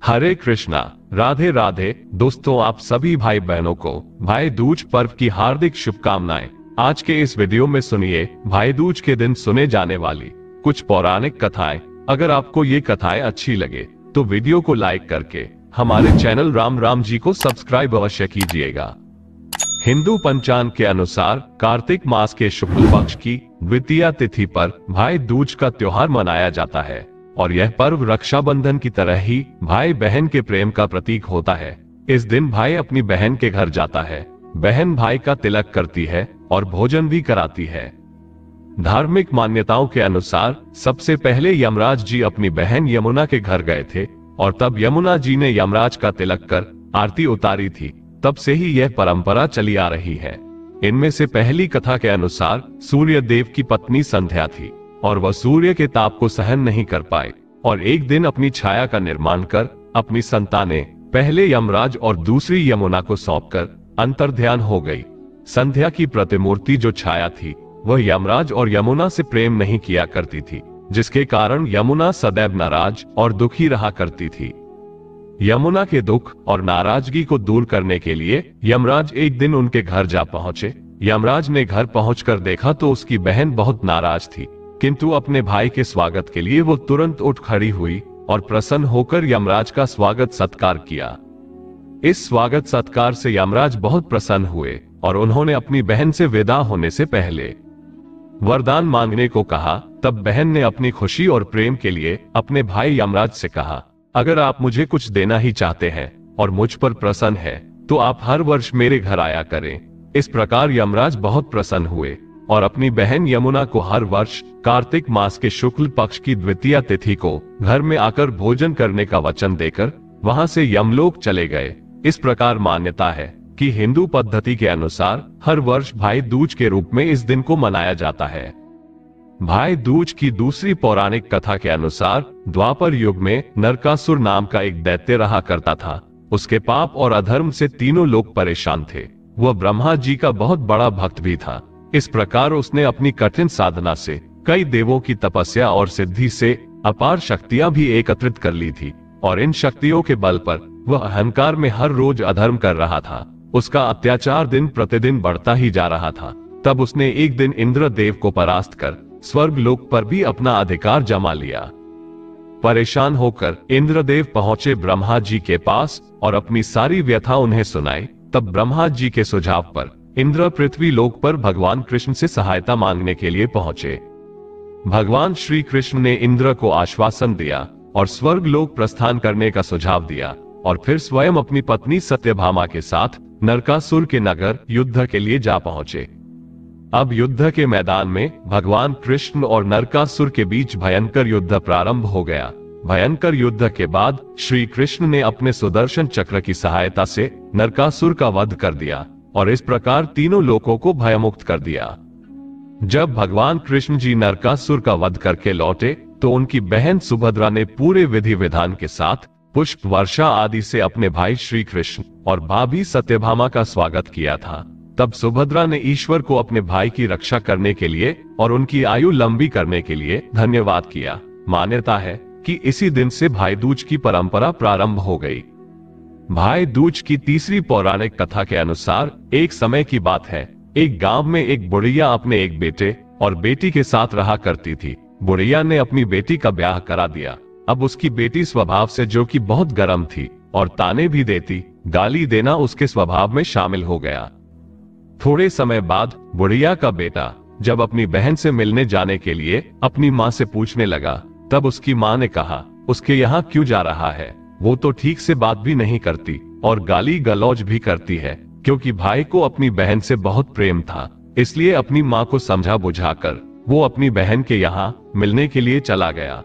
हरे कृष्णा, राधे राधे। दोस्तों, आप सभी भाई बहनों को भाई दूज पर्व की हार्दिक शुभकामनाएं। आज के इस वीडियो में सुनिए भाई दूज के दिन सुने जाने वाली कुछ पौराणिक कथाएं। अगर आपको ये कथाएं अच्छी लगे तो वीडियो को लाइक करके हमारे चैनल राम राम जी को सब्सक्राइब अवश्य कीजिएगा। हिंदू पंचांग के अनुसार कार्तिक मास के शुक्ल पक्ष की द्वितीया तिथि पर भाई दूज का त्योहार मनाया जाता है और यह पर्व रक्षाबंधन की तरह ही भाई बहन के प्रेम का प्रतीक होता है। इस दिन भाई अपनी बहन के घर जाता है, बहन भाई का तिलक करती है और भोजन भी कराती है। धार्मिक मान्यताओं के अनुसार सबसे पहले यमराज जी अपनी बहन यमुना के घर गए थे और तब यमुना जी ने यमराज का तिलक कर आरती उतारी थी। तब से ही यह परंपरा चली आ रही है। इनमें से पहली कथा के अनुसार सूर्य देव की पत्नी संध्या थी और वह सूर्य के ताप को सहन नहीं कर पाए और एक दिन अपनी छाया का निर्माण कर अपनी संतानें पहले यमराज और दूसरी यमुना को सौंपकर अंतर्ध्यान हो गई। संध्या की प्रतिमूर्ति जो छाया थी वह यमराज और यमुना से प्रेम नहीं किया करती थी, जिसके कारण यमुना सदैव नाराज और दुखी रहा करती थी। यमुना के दुख और नाराजगी को दूर करने के लिए यमराज एक दिन उनके घर जा पहुंचे। यमराज ने घर पहुंचकर देखा तो उसकी बहन बहुत नाराज थी, किंतु अपने भाई के स्वागत के लिए वो तुरंत उठ खड़ी हुई और प्रसन्न होकर यमराज का स्वागत सत्कार किया। इस स्वागत सत्कार से यमराज बहुत प्रसन्न हुए और उन्होंने अपनी बहन से विदा होने से पहले वरदान मांगने को कहा। तब बहन ने अपनी खुशी और प्रेम के लिए अपने भाई यमराज से कहा, अगर आप मुझे कुछ देना ही चाहते हैं और मुझ पर प्रसन्न है तो आप हर वर्ष मेरे घर आया करें। इस प्रकार यमराज बहुत प्रसन्न हुए और अपनी बहन यमुना को हर वर्ष कार्तिक मास के शुक्ल पक्ष की द्वितीया तिथि को घर में आकर भोजन करने का वचन देकर वहां से यमलोक चले गए। इस प्रकार मान्यता है कि हिंदू पद्धति के अनुसार हर वर्ष भाई दूज के रूप में इस दिन को मनाया जाता है। भाई दूज की दूसरी पौराणिक कथा के अनुसार द्वापर युग में नरकासुर नाम का एक दैत्य रहा करता था। उसके पाप और अधर्म से तीनों लोग परेशान थे। वह ब्रह्मा जी का बहुत बड़ा भक्त भी था। इस प्रकार उसने अपनी कठिन साधना से कई देवों की तपस्या और सिद्धि से अपार शक्तियां भी एकत्रित कर ली थी और इन शक्तियों के बल पर वह अहंकार में हर रोज अधर्म कर रहा था। उसका अत्याचार दिन प्रतिदिन बढ़ता ही जा रहा था। तब उसने एक दिन इंद्र देव को परास्त कर स्वर्ग लोक पर भी अपना अधिकार जमा लिया। परेशान होकर इंद्रदेव पहुंचे ब्रह्मा जी के पास और अपनी सारी व्यथा उन्हें सुनाई। तब ब्रह्मा जी के सुझाव पर इंद्र पृथ्वी लोक पर भगवान कृष्ण से सहायता मांगने के लिए पहुंचे। भगवान श्री कृष्ण ने इंद्र को आश्वासन दिया और स्वर्ग लोक प्रस्थान करने का सुझाव दिया और फिर स्वयं अपनी पत्नी सत्यभामा के साथ नरकासुर के नगर युद्ध के लिए जा पहुंचे। अब युद्ध के मैदान में भगवान कृष्ण और नरकासुर के बीच भयंकर युद्ध प्रारंभ हो गया। भयंकर युद्ध के बाद श्री कृष्ण ने अपने सुदर्शन चक्र की सहायता से नरकासुर का वध कर दिया और इस प्रकार तीनों लोकों को भयमुक्त कर दिया। जब भगवान कृष्ण जी नरकासुर का वध करके लौटे तो उनकी बहन सुभद्रा ने पूरे विधि विधान के साथ पुष्प वर्षा आदि से अपने भाई श्री कृष्ण और भाभी सत्यभामा का स्वागत किया था। तब सुभद्रा ने ईश्वर को अपने भाई की रक्षा करने के लिए और उनकी आयु लंबी करने के लिए धन्यवाद किया। मान्यता है कि इसी दिन से भाई दूज की परंपरा प्रारंभ हो गई। भाई दूज की तीसरी पौराणिक कथा के अनुसार एक समय की बात है। एक गांव में एक बुढ़िया अपने एक बेटे और बेटी के साथ रहा करती थी। बुढ़िया ने अपनी बेटी का ब्याह करा दिया। अब उसकी बेटी स्वभाव से जो कि बहुत गर्म थी और ताने भी देती, गाली देना उसके स्वभाव में शामिल हो गया। थोड़े समय बाद बुढ़िया का बेटा जब अपनी बहन से मिलने जाने के लिए अपनी माँ से पूछने लगा, तब उसकी माँ ने कहा, उसके यहाँ क्यों जा रहा है? वो तो ठीक से बात भी नहीं करती और गाली गलौज भी करती है। क्योंकि भाई को अपनी बहन से बहुत प्रेम था, इसलिए अपनी माँ को समझा बुझाकर वो अपनी बहन के यहाँ मिलने के लिए चला गया।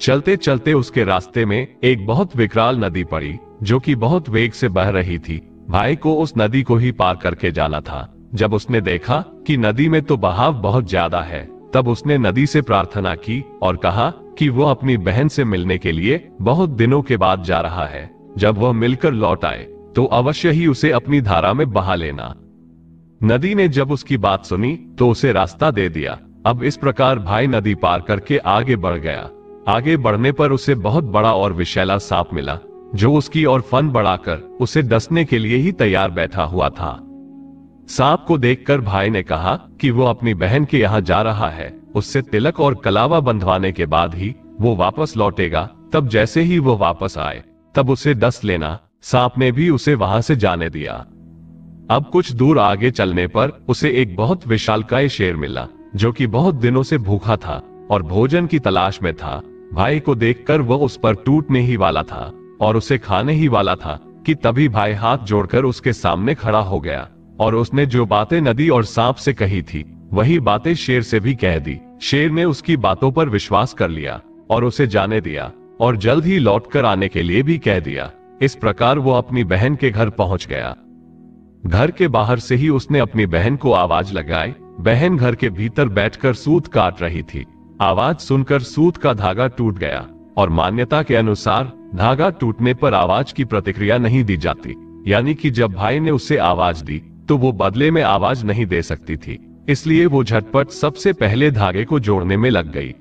चलते चलते उसके रास्ते में एक बहुत विकराल नदी पड़ी जो कि बहुत वेग से बह रही थी। भाई को उस नदी को ही पार करके जाना था। जब उसने देखा कि नदी में तो बहाव बहुत ज्यादा है, तब उसने नदी से प्रार्थना की और कहा कि वो अपनी बहन से मिलने के लिए बहुत दिनों के बाद जा रहा है। जब वह मिलकर लौट आए तो अवश्य ही उसे अपनी धारा में बहा लेना। नदी ने जब उसकी बात सुनी तो उसे रास्ता दे दिया। अब इस प्रकार भाई नदी पार करके आगे बढ़ गया। आगे बढ़ने पर उसे बहुत बड़ा और विषैला सांप मिला, जो उसकी और फन बढ़ाकर उसे डसने के लिए ही तैयार बैठा हुआ था। सांप को देखकर भाई ने कहा कि वो अपनी बहन के यहाँ जा रहा है, उससे तिलक और कलावा बंधवाने के बाद ही वो वापस लौटेगा। तब जैसे ही वो वापस आए तब उसे डस लेना। सांप ने भी उसे वहां से जाने दिया। अब कुछ दूर आगे चलने पर उसे एक बहुत विशालकाय शेर मिला, जो कि बहुत दिनों से भूखा था और भोजन की तलाश में था। भाई को देखकर वह उस पर टूटने ही वाला था और उसे खाने ही वाला था कि तभी भाई हाथ जोड़कर उसके सामने खड़ा हो गया और उसने जो बातें नदी और सांप से कही थी वही बातें शेर से भी कह दी। शेर ने उसकी बातों पर विश्वास कर लिया और उसे जाने दिया और जल्द ही लौटकर आने के लिए भी कह दिया। इस प्रकार वो अपनी बहन के घर पहुंच गया। घर के बाहर से ही उसने अपनी बहन को आवाज लगाई। बहन घर के भीतर बैठकर सूत काट रही थी। आवाज सुनकर सूत का धागा टूट गया और मान्यता के अनुसार धागा टूटने पर आवाज की प्रतिक्रिया नहीं दी जाती, यानी कि जब भाई ने उसे आवाज दी तो वो बदले में आवाज नहीं दे सकती थी। इसलिए वो झटपट सबसे पहले धागे को जोड़ने में लग गई।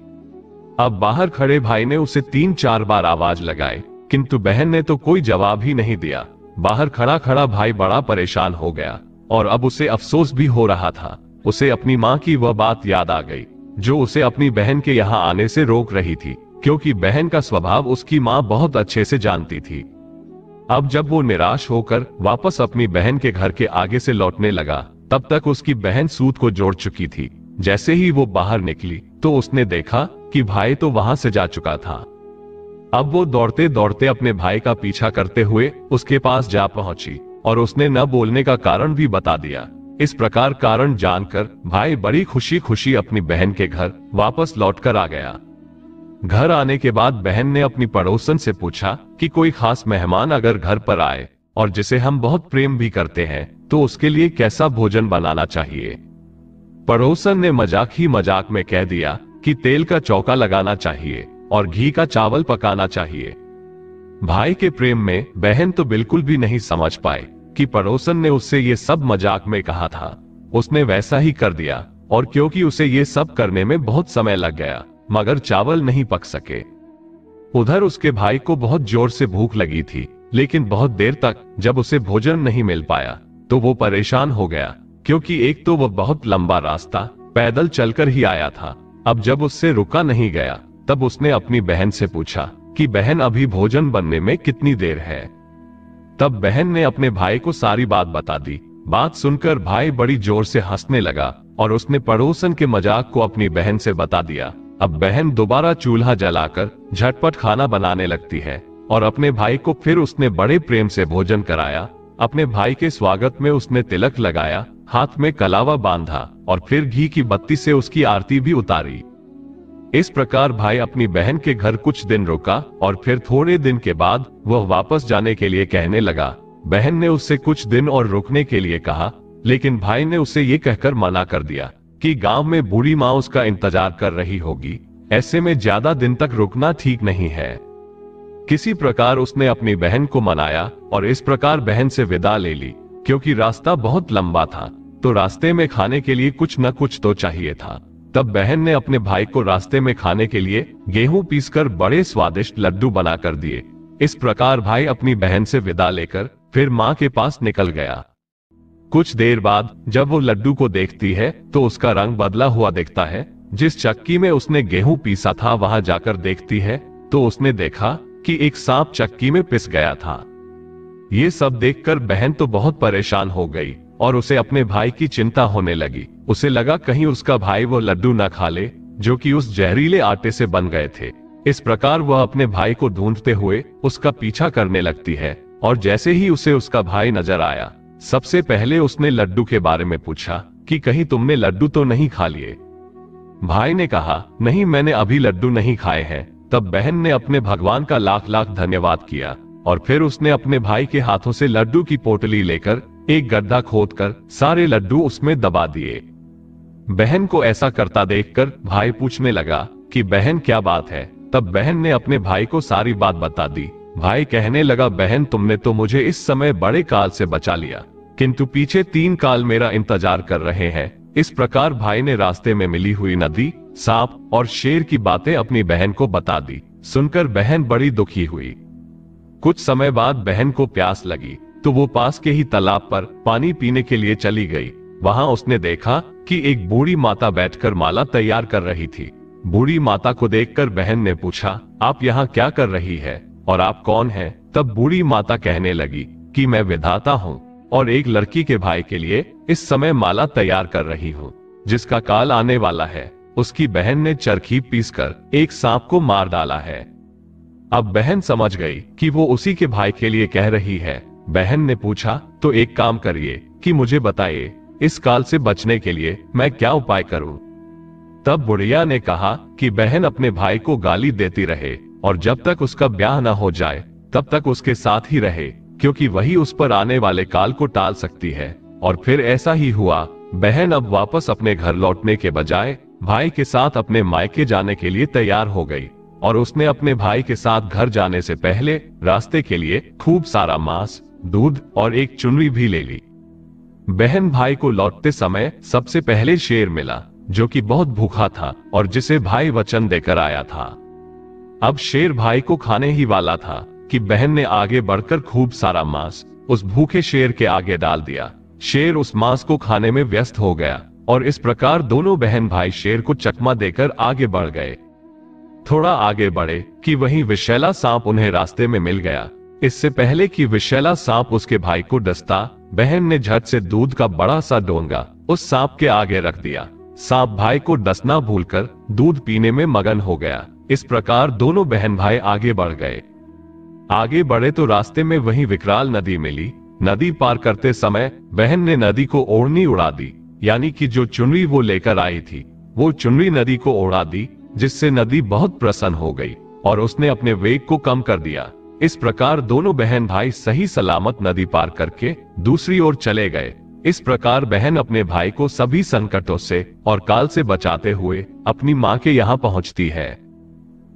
अब बाहर खड़े भाई ने उसे 3-4 बार आवाज लगाई, किंतु बहन ने तो कोई जवाब ही नहीं दिया। बाहर खड़ा खड़ा भाई बड़ा परेशान हो गया और अब उसे अफसोस भी हो रहा था। उसे अपनी माँ की वह बात याद आ गई जो उसे अपनी बहन के यहाँ आने से रोक रही थी, क्योंकि बहन का स्वभाव उसकी माँ बहुत अच्छे से जानती थी। अब जब वो निराश होकर वापस अपनी बहन के घर के आगे से लौटने लगा, तब तक उसकी बहन सूत को जोड़ चुकी थी। जैसे ही वो बाहर निकली तो उसने देखा कि भाई तो वहां से जा चुका था। अब वो दौड़ते दौड़ते अपने भाई का पीछा करते हुए उसके पास जा पहुंची और उसने न बोलने का कारण भी बता दिया। इस प्रकार कारण जानकर भाई बड़ी खुशी खुशी अपनी बहन के घर वापस लौटकर आ गया। घर आने के बाद बहन ने अपनी पड़ोसन से पूछा कि कोई खास मेहमान अगर घर पर आए और जिसे हम बहुत प्रेम भी करते हैं तो उसके लिए कैसा भोजन बनाना चाहिए। पड़ोसन ने मजाक ही मजाक में कह दिया कि तेल का चौका लगाना चाहिए और घी का चावल पकाना चाहिए। भाई के प्रेम में बहन तो बिल्कुल भी नहीं समझ पाई कि पड़ोसन ने उससे ये सब मजाक में कहा था। उसने वैसा ही कर दिया और क्योंकि उसे ये सब करने में बहुत समय लग गया मगर चावल नहीं पक सके। उधर उसके भाई को बहुत जोर से भूख लगी थी, लेकिन बहुत देर तक जब उसे भोजन नहीं मिल पाया तो वो परेशान हो गया, क्योंकि एक तो वह बहुत लंबा रास्ता पैदल चलकर ही आया था। अब जब उससे रुका नहीं गया तब उसने अपनी बहन से पूछा कि बहन अभी भोजन बनने में कितनी देर है। तब बहन ने अपने भाई को सारी बात बता दी। बात सुनकर भाई बड़ी जोर से हंसने लगा और उसने पड़ोसन के मजाक को अपनी बहन से बता दिया। अब बहन दोबारा चूल्हा जलाकर झटपट खाना बनाने लगती है और अपने भाई को फिर उसने बड़े प्रेम से भोजन कराया। अपने भाई के स्वागत में उसने तिलक लगाया, हाथ में कलावा बांधा और फिर घी की बत्ती से उसकी आरती भी उतारी। इस प्रकार भाई अपनी बहन के घर कुछ दिन रुका और फिर थोड़े दिन के बाद वह वापस जाने के लिए कहने लगा। बहन ने उससे कुछ दिन और रुकने के लिए कहा, लेकिन भाई ने उसे ये कहकर मना कर दिया कि गांव में बूढ़ी माँ उसका इंतजार कर रही होगी, ऐसे में ज्यादा दिन तक रुकना ठीक नहीं है। किसी प्रकार उसने अपनी बहन को मनाया और इस प्रकार बहन से विदा ले ली। क्योंकि रास्ता बहुत लंबा था तो रास्ते में खाने के लिए कुछ न कुछ तो चाहिए था। तब बहन ने अपने भाई को रास्ते में खाने के लिए गेहूं पीसकर बड़े स्वादिष्ट लड्डू बना कर दिए। इस प्रकार भाई अपनी बहन से विदा लेकर फिर माँ के पास निकल गया। कुछ देर बाद जब वो लड्डू को देखती है तो उसका रंग बदला हुआ दिखता है। जिस चक्की में उसने गेहूं पीसा था वहां जाकर देखती है तो उसने देखा कि एक सांप चक्की में पिस गया था। ये सब देखकर बहन तो बहुत परेशान हो गई और उसे अपने भाई की चिंता होने लगी। उसे लगा कहीं उसका भाई वो लड्डू न खा ले जो कि उस जहरीले आटे से बन गए थे। इस प्रकार वह अपने भाई को ढूंढते हुए उसका पीछा करने लगती है और जैसे ही उसे उसका भाई नजर आया सबसे पहले उसने लड्डू के बारे में पूछा कि कहीं तुमने लड्डू तो नहीं खा लिए। भाई ने कहा, नहीं, मैंने अभी लड्डू नहीं खाए हैं। तब बहन ने अपने भगवान का लाख लाख धन्यवाद किया और फिर उसने अपने भाई के हाथों से लड्डू की पोटली लेकर एक गड्ढा खोदकर सारे लड्डू उसमें दबा दिए। बहन को ऐसा करता देखकर भाई पूछने लगा कि बहन क्या बात है। तब बहन ने अपने भाई को सारी बात बता दी। भाई कहने लगा, बहन तुमने तो मुझे इस समय बड़े काल से बचा लिया, किंतु पीछे 3 काल मेरा इंतजार कर रहे हैं। इस प्रकार भाई ने रास्ते में मिली हुई नदी, सांप और शेर की बातें अपनी बहन को बता दी। सुनकर बहन बड़ी दुखी हुई। कुछ समय बाद बहन को प्यास लगी तो वो पास के ही तालाब पर पानी पीने के लिए चली गई। वहां उसने देखा कि एक बूढ़ी माता बैठकर माला तैयार कर रही थी। बूढ़ी माता को देखकर बहन ने पूछा, आप यहाँ क्या कर रही है और आप कौन हैं? तब बूढ़ी माता कहने लगी कि मैं विधाता हूँ और एक लड़की के भाई के लिए इस समय माला तैयार कर रही हूँ, जिसका काल आने वाला है। उसकी बहन ने चरखी पीसकर एक सांप को मार डाला है। अब बहन समझ गई कि वो उसी के भाई के लिए कह रही है। बहन ने पूछा, तो एक काम करिए कि मुझे बताइए, इस काल से बचने के लिए मैं क्या उपाय करूं? तब बुढ़िया ने कहा कि बहन अपने भाई को गाली देती रहे और जब तक उसका ब्याह न हो जाए तब तक उसके साथ ही रहे, क्योंकि वही उस पर आने वाले काल को टाल सकती है। और फिर ऐसा ही हुआ। बहन अब वापस अपने घर लौटने के बजाय भाई के साथ अपने मायके जाने के लिए तैयार हो गई और उसने अपने भाई के साथ घर जाने से पहले रास्ते के लिए खूब सारा मांस, दूध और एक चुनरी भी ले ली। बहन भाई को लौटते समय सबसे पहले शेर मिला, जो कि बहुत भूखा था और जिसे भाई वचन देकर आया था। अब शेर भाई को खाने ही वाला था कि बहन ने आगे बढ़कर खूब सारा मांस उस भूखे शेर के आगे डाल दिया। शेर उस मांस को खाने में व्यस्त हो गया और इस प्रकार दोनों बहन भाई शेर को चकमा देकर आगे बढ़ गए। थोड़ा आगे बढ़े कि वहीं विषैला सांप उन्हें रास्ते में मिल गया। इससे पहले कि विषैला सांप उसके भाई को डसता, बहन ने झट से दूध का बड़ा सा डोंगा उस सांप के आगे रख दिया। सांप भाई को डसना भूलकर दूध पीने में मगन हो गया। इस प्रकार दोनों बहन भाई आगे बढ़ गए। आगे बढ़े तो रास्ते में वहीं विकराल नदी मिली। नदी पार करते समय बहन ने नदी को ओढ़नी उड़ा दी, यानी कि जो चुनरी वो लेकर आई थी वो चुनरी नदी को उड़ा दी, जिससे नदी बहुत प्रसन्न हो गई और उसने अपने वेग को कम कर दिया। इस प्रकार दोनों बहन भाई सही सलामत नदी पार करके दूसरी ओर चले गए। इस प्रकार बहन अपने भाई को सभी संकटों से और काल से बचाते हुए अपनी माँ के यहाँ पहुँचती है।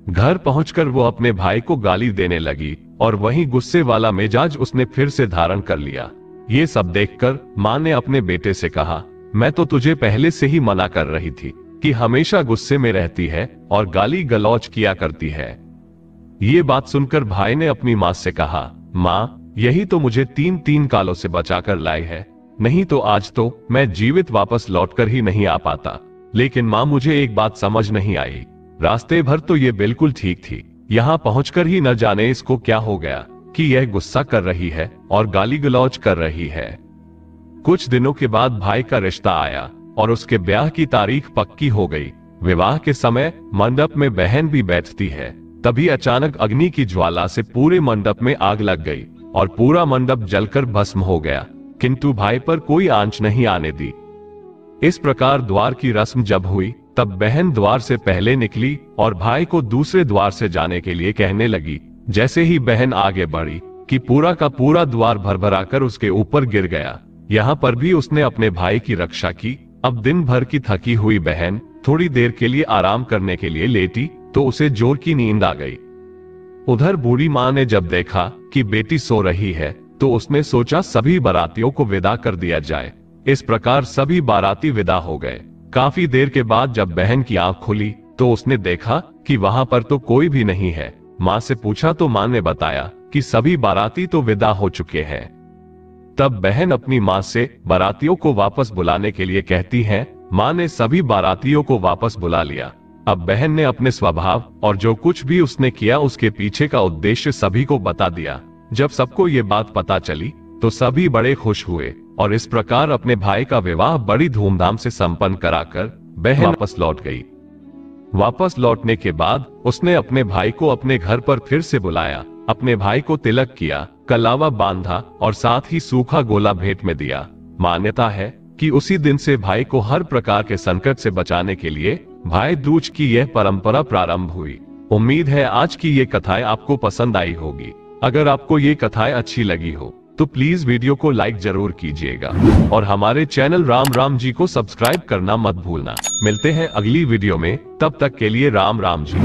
घर पहुंचकर वो अपने भाई को गाली देने लगी और वहीं गुस्से वाला मिजाज उसने फिर से धारण कर लिया। ये सब देखकर माँ ने अपने बेटे से कहा, मैं तो तुझे पहले से ही मना कर रही थी कि हमेशा गुस्से में रहती है और गाली गलौज किया करती है। ये बात सुनकर भाई ने अपनी माँ से कहा, माँ, यही तो मुझे 3 कालों से बचाकर लाई है, नहीं तो आज तो मैं जीवित वापस लौटकर ही नहीं आ पाता। लेकिन माँ, मुझे एक बात समझ नहीं आई। रास्ते भर तो ये बिल्कुल ठीक थी, यहाँ पहुंचकर ही न जाने इसको क्या हो गया कि यह गुस्सा कर रही है और गाली गलौज कर रही है। कुछ दिनों के बाद भाई का रिश्ता आया और उसके ब्याह की तारीख पक्की हो गई। विवाह के समय मंडप में बहन भी बैठती है। तभी अचानक अग्नि की ज्वाला से पूरे मंडप में आग लग गई और पूरा मंडप जलकर भस्म हो गया, किंतु भाई पर कोई आंच नहीं आने दी। इस प्रकार द्वार की रस्म जब हुई तब बहन द्वार से पहले निकली और भाई को दूसरे द्वार से जाने के लिए कहने लगी। जैसे ही बहन आगे बढ़ी कि पूरा का पूरा द्वार भरभराकर उसके ऊपर गिर गया। यहाँ पर भी उसने अपने भाई की रक्षा की। अब दिन भर की थकी हुई बहन थोड़ी देर के लिए आराम करने के लिए लेटी तो उसे जोर की नींद आ गई। उधर बूढ़ी माँ ने जब देखा कि बेटी सो रही है तो उसने सोचा सभी बारातियों को विदा कर दिया जाए। इस प्रकार सभी बाराती विदा हो गए। काफी देर के बाद जब बहन की आंख खुली तो उसने देखा कि वहां पर तो कोई भी नहीं है। माँ से पूछा तो माँ ने बताया कि सभी बाराती तो विदा हो चुके हैं। तब बहन अपनी माँ से बारातियों को वापस बुलाने के लिए कहती है। माँ ने सभी बारातियों को वापस बुला लिया। अब बहन ने अपने स्वभाव और जो कुछ भी उसने किया उसके पीछे का उद्देश्य सभी को बता दिया। जब सबको ये बात पता चली तो सभी बड़े खुश हुए और इस प्रकार अपने भाई का विवाह बड़ी धूमधाम से संपन्न कराकर बहन वापस लौट गई। वापस लौटने के बाद उसने अपने भाई को अपने घर पर फिर से बुलाया, अपने भाई को तिलक किया, कलावा बांधा और साथ ही सूखा गोला भेंट में दिया। मान्यता है कि उसी दिन से भाई को हर प्रकार के संकट से बचाने के लिए भाई दूज की यह परंपरा प्रारंभ हुई। उम्मीद है आज की ये कथाएं आपको पसंद आई होगी। अगर आपको ये कथाएं अच्छी लगी हो तो प्लीज वीडियो को लाइक जरूर कीजिएगा और हमारे चैनल राम राम जी को सब्सक्राइब करना मत भूलना। मिलते हैं अगली वीडियो में, तब तक के लिए राम राम जी।